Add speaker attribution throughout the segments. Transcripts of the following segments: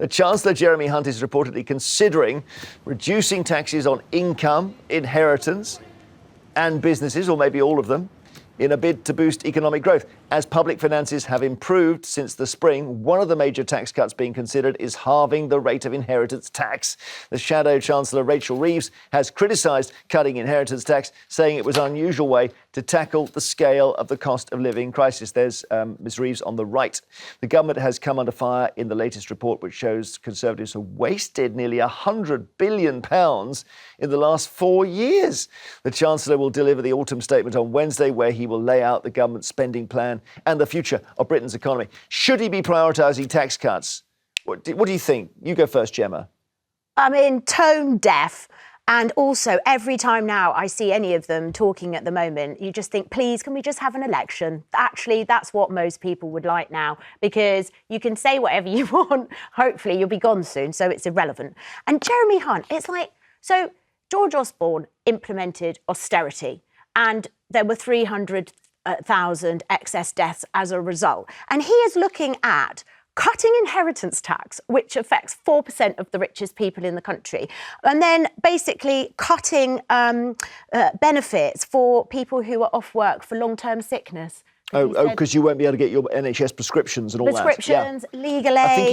Speaker 1: The Chancellor, Jeremy Hunt, is reportedly considering reducing taxes on income, inheritance and businesses, or maybe all of them, in a bid to boost economic growth. As public finances have improved since the spring, one of the major tax cuts being considered is halving the rate of inheritance tax. The Shadow Chancellor, Rachel Reeves, has criticised cutting inheritance tax, saying it was an unusual way to tackle the scale of the cost of living crisis. There's Ms Reeves on the right. The government has come under fire in the latest report, which shows Conservatives have wasted nearly £100 billion in the last 4 years. The Chancellor will deliver the autumn statement on Wednesday, where he will lay out the government's spending plan and the future of Britain's economy. Should he be prioritising tax cuts? What do you think? You go first, Gemma.
Speaker 2: I'm in tone deaf. And also, every time now I see any of them talking at the moment, you just think, please, can we just have an election? Actually, that's what most people would like now, because you can say whatever you want. Hopefully, you'll be gone soon, so it's irrelevant. And Jeremy Hunt, it's like, so George Osborne implemented austerity, and there were 300,000 excess deaths as a result. And he is looking at cutting inheritance tax, which affects 4% of the richest people in the country, and then basically cutting benefits for people who are off work for long-term sickness.
Speaker 1: Because you won't be able to get your NHS prescriptions and all that.
Speaker 2: Prescriptions, legal aid.
Speaker 1: I think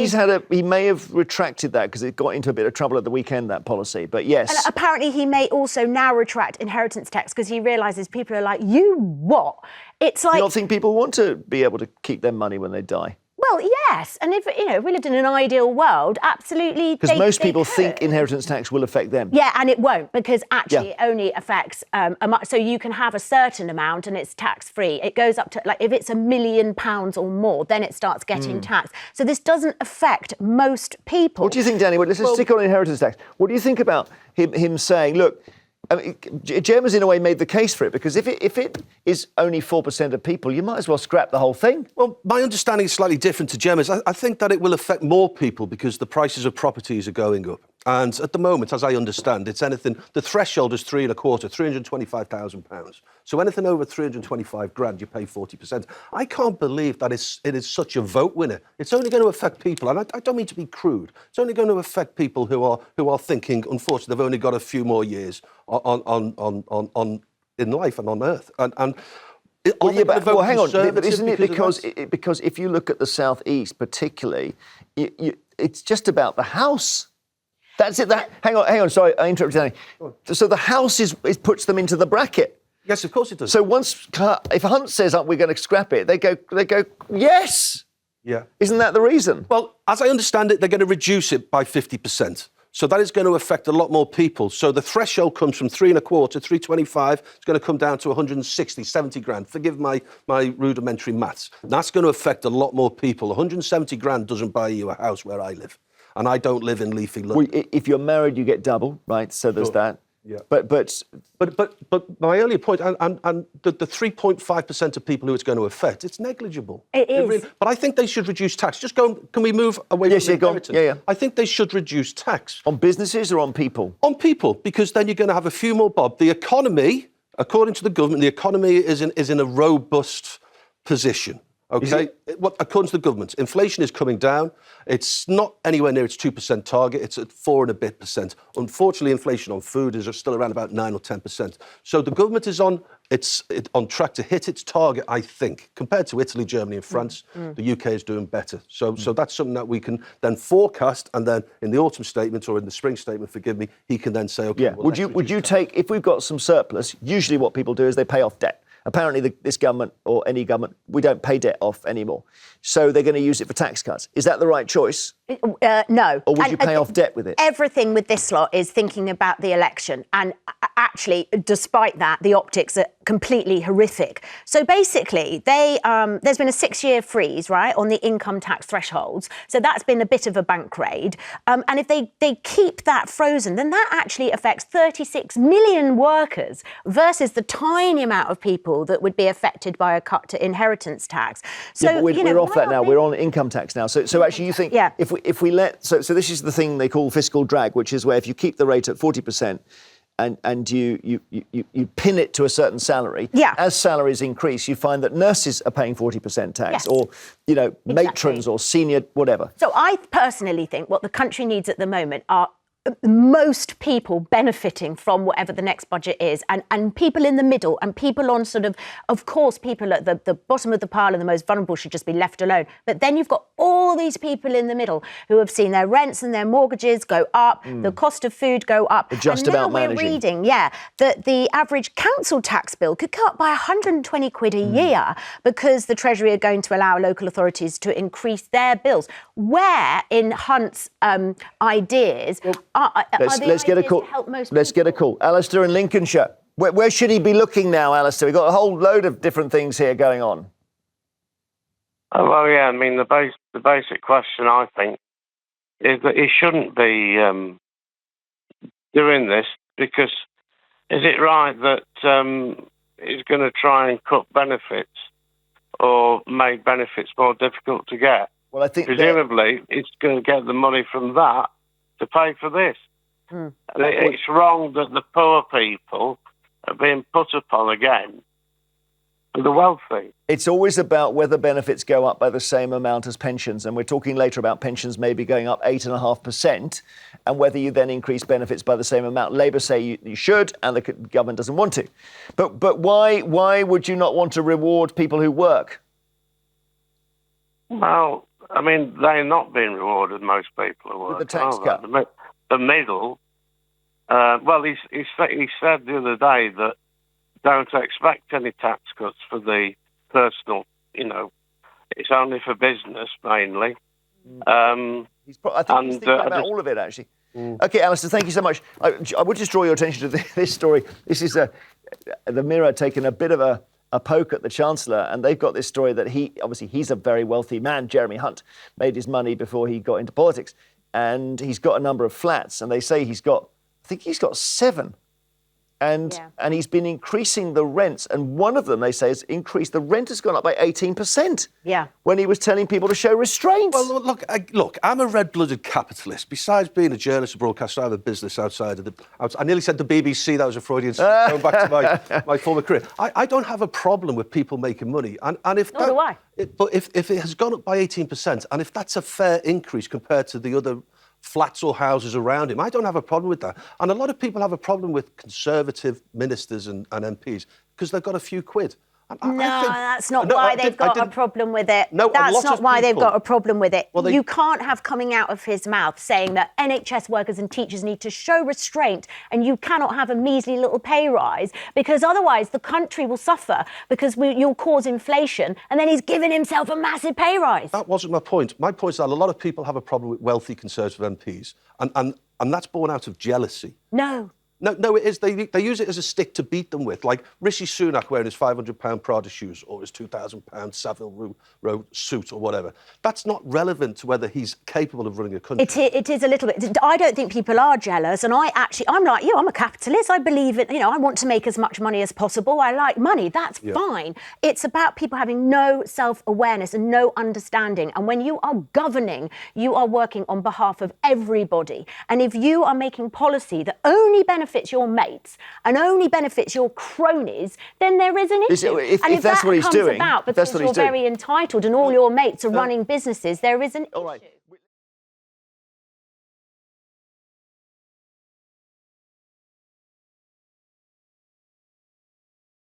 Speaker 1: he may have retracted that because it got into a bit of trouble at the weekend, that policy, but yes.
Speaker 2: And apparently he may also now retract inheritance tax because he realises people are like, you what? It's like...
Speaker 1: You don't think people want to be able to keep their money when they die?
Speaker 2: Well, yes. And if we lived in an ideal world, absolutely.
Speaker 1: Because most people think inheritance tax will affect them.
Speaker 2: Yeah, and it won't, because actually it only affects so you can have a certain amount and it's tax-free. It goes up to, like, if it's £1 million or more, then it starts getting taxed. So this doesn't affect most people.
Speaker 1: What do you think, Danny? Let's just stick on inheritance tax. What do you think about him saying, look, I mean, Gemma's in a way made the case for it, because if it is only 4% of people, you might as well scrap the whole thing.
Speaker 3: Well, my understanding is slightly different to Gemma's. I think that it will affect more people because the prices of properties are going up. And at the moment, as I understand, it's anything, the threshold is £325,000. So anything over 325 grand, you pay 40%. I can't believe that it is such a vote winner. It's only going to affect people, and I don't mean to be crude, it's only going to affect people who are thinking, unfortunately, they've only got a few more years in life and on earth. And hang
Speaker 1: on, but isn't it because if you look at the South East particularly, it's just about the house. That's it. Hang on. Sorry, I interrupted, Danny. So the house puts them into the bracket.
Speaker 3: Yes, of course it does.
Speaker 1: So if Hunt says, we're going to scrap it, they go, yes.
Speaker 3: Yeah.
Speaker 1: Isn't that the reason?
Speaker 3: Well, as I understand it, they're going to reduce it by 50%. So that is going to affect a lot more people. So the threshold comes from 325, 325. It's going to come down to 160, 70 grand. Forgive my rudimentary maths. That's going to affect a lot more people. 170 grand doesn't buy you a house where I live. And I don't live in leafy London.
Speaker 1: Well, if you're married, you get double, right? So there's that.
Speaker 3: Yeah.
Speaker 1: But
Speaker 3: my earlier point, and the 3.5% of people who it's going to affect, it's negligible.
Speaker 2: It is.
Speaker 3: But I think they should reduce tax. Can we move away from inheritance?
Speaker 1: Yeah.
Speaker 3: I think they should reduce tax.
Speaker 1: On businesses or on people?
Speaker 3: On people, because then you're going to have a few more bob. The economy, according to the government, the economy is in a robust position. OK? According to the government, inflation is coming down. It's not anywhere near its 2% target. It's at 4 and a bit percent. Unfortunately, inflation on food is still around about 9 or 10%. So the government is on track to hit its target, I think. Compared to Italy, Germany and France, the UK is doing better. So that's something that we can then forecast, and then in the autumn statement or in the spring statement, forgive me, he can then say, OK,
Speaker 1: would you take, if we've got some surplus, usually what people do is they pay off debt. Apparently, this government, or any government, we don't pay debt off anymore. So they're going to use it for tax cuts. Is that the right choice?
Speaker 2: No.
Speaker 1: Or would you pay off debt with it?
Speaker 2: Everything with this lot is thinking about the election. And actually, despite that, the optics are completely horrific. So basically, there's been a 6-year freeze, right, on the income tax thresholds. So that's been a bit of a bank raid. And if they keep that frozen, then that actually affects 36 million workers versus the tiny amount of people that would be affected by a cut to inheritance tax. So
Speaker 1: but we're off that now. We're on income tax now. So actually, you think if we let so this is the thing they call fiscal drag, which is where if you keep the rate at 40%, and you pin it to a certain salary.
Speaker 2: Yeah.
Speaker 1: As salaries increase, you find that nurses are paying 40% tax,
Speaker 2: Yes.
Speaker 1: or matrons or senior whatever.
Speaker 2: So I personally think what the country needs at the moment are most people benefiting from whatever the next budget is, and people in the middle, and people on of course, people at the bottom of the pile and the most vulnerable should just be left alone. But then you've got all these people in the middle who have seen their rents and their mortgages go up, the cost of food go up.
Speaker 1: Just
Speaker 2: and now
Speaker 1: about managing.
Speaker 2: we're reading, that the average council tax bill could go up by 120 quid a year because the Treasury are going to allow local authorities to increase their bills. Where in Hunt's ideas
Speaker 1: Let's get a call. Let's get a call. Alistair in Lincolnshire. Where should he be looking now, Alistair? We've got a whole load of different things here going on.
Speaker 4: Oh, well, yeah. I mean, the basic question, I think, is that he shouldn't be doing this, because is it right that he's going to try and cut benefits or make benefits more difficult to get?
Speaker 1: Well, I think
Speaker 4: presumably it's going to get the money from that to pay for this. And it's wrong that the poor people are being put upon again for the wealthy.
Speaker 1: It's always about whether benefits go up by the same amount as pensions. And we're talking later about pensions maybe going up 8.5%, and whether you then increase benefits by the same amount. Labour say you should, and the government doesn't want to. But why would you not want to reward people who work?
Speaker 4: Well, I mean, they're not being rewarded, most people who work.
Speaker 1: With the tax cut.
Speaker 4: The middle, well, he said the other day that don't expect any tax cuts for the personal, it's only for business mainly.
Speaker 1: I think he's thinking about all of it, actually. OK, Alistair, thank you so much. I would just draw your attention to this story. This is the Mirror taking a bit of a poke at the Chancellor, and they've got this story that he's a very wealthy man. Jeremy Hunt made his money before he got into politics, and he's got a number of flats, and they say he's got 7. And he's been increasing the rents. And one of them, they say, has increased. The rent has gone up by 18%.
Speaker 2: Yeah.
Speaker 1: When he was telling people to show restraint.
Speaker 3: Well, look, I'm a red-blooded capitalist. Besides being a journalist, a broadcaster, I have a business outside of I nearly said the BBC. That was a Freudian slip, going back to my former career. I don't have a problem with people making money. And if
Speaker 2: Nor do I.
Speaker 3: But if it has gone up by 18%, and if that's a fair increase compared to the other flats or houses around him, I don't have a problem with that. And a lot of people have a problem with Conservative ministers and MPs because they've got a few quid.
Speaker 2: That's not why they've got a problem with it.
Speaker 3: No,
Speaker 2: that's not why they've got a problem with it.
Speaker 3: Well,
Speaker 2: you can't have coming out of his mouth saying that NHS workers and teachers need to show restraint, and you cannot have a measly little pay rise, because otherwise the country will suffer, because you'll cause inflation, and then he's given himself a massive pay rise.
Speaker 3: That wasn't my point. My point is that a lot of people have a problem with wealthy Conservative MPs, and that's born out of jealousy. No, it is. They use it as a stick to beat them with. Like Rishi Sunak wearing his £500 Prada shoes or his £2,000 Savile Row suit or whatever. That's not relevant to whether he's capable of running a country.
Speaker 2: It is a little bit. I don't think people are jealous. And I'm like you. I'm a capitalist. I believe it. I want to make as much money as possible. I like money. That's fine. It's about people having no self-awareness and no understanding. And when you are governing, you are working on behalf of everybody. And if you are making policy that only benefits your mates and only benefits your cronies, then there is an issue.
Speaker 1: If that's what he's doing,
Speaker 2: because you're very entitled and all your mates are running businesses, there is an issue.